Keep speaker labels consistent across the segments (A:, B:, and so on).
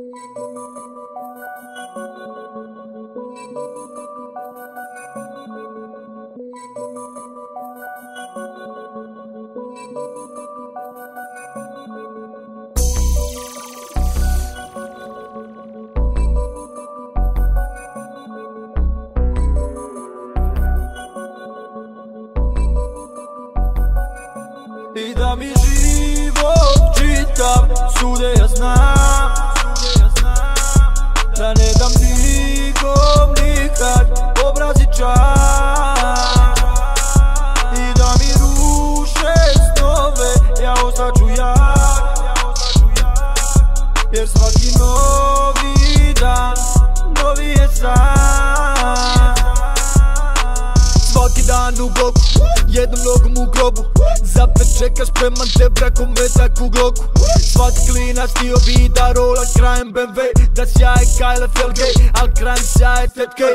A: I da mi život čitav sude ja znam, da ne dam nikom nikad obraz i čast. I da mi ruše snove, ja ostaću jak, jer svaki novi dan, novi je san. Svaki dan u bloku, jednom nogom u grobu, zapet čekaš spreman te brakom metak u gloku. Svaki klinac htio bi da rola krajem BMW, da sjaje Kyle Felgej, al krajem sjaje tetke.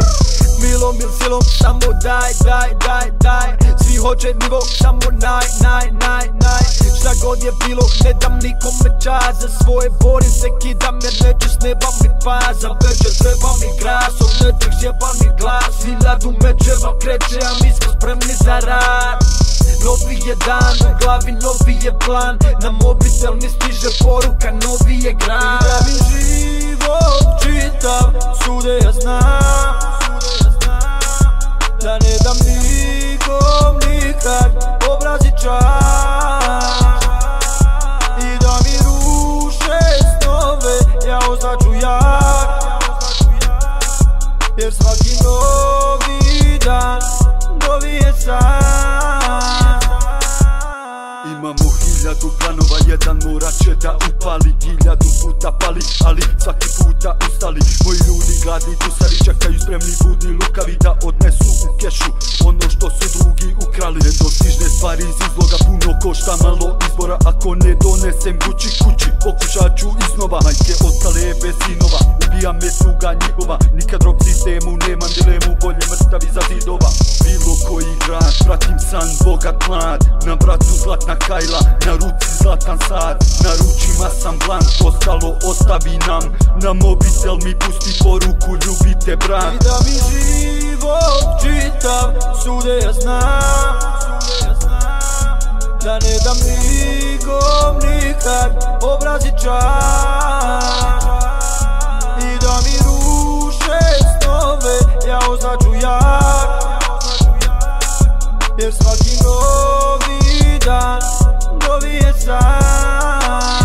A: Milom il silom, samo daj, daj, daj, daj. Svi hoće nivo, samo naj. Šta god je bilo, ne dam nikome čas, za svoje borim se kidam jer neću s neba mi pas. Za večer treba mi gras, od nečeg sjeba mi glas. Hiljadu mečeva kreće, a mi smo spremni za rad. Novi je dan, u glavi novi je plan, na mobitel mi stiže poruka, novi je grad. I da mi život čitav sude ja znam, da ne dam nikom nikad obraz i čast. I da mi ruše snove, ja ostaću jak, jer svaki novi dan, novi je san.
B: Imamo hiljadu planova, jedan morat će da upali. Hiljadu puta pali, ali svaki puta ustali. Moji ljudi gladni dusari čekaju spremni budni lukavi da odnesu u kešu ono što su drugi ukrali. Nedostižne stvari iz izloga puno košta, malo izbora ako ne donesem Gucci kući. Pokušat ću iznova, majke ostale bez sinova, ubijam me tuga njihova. Nikad rob sistemu, nemam dilemu, bolje mrtav iza zidova. Bilo koji grad, pratim san, bogat mlad, na vratu zlatna kajla, na ruci zlatan sat, na ručima sam blank, ostalo ostavi nam, na mobitel mi pusti poruku, ljubite brat.
A: I da mi život čitav sude ja znam, da ne dam nikom nikad obraz i čast. I da mi ruše snove, ja ostaću jak, jer svaki novi dan, novi je san.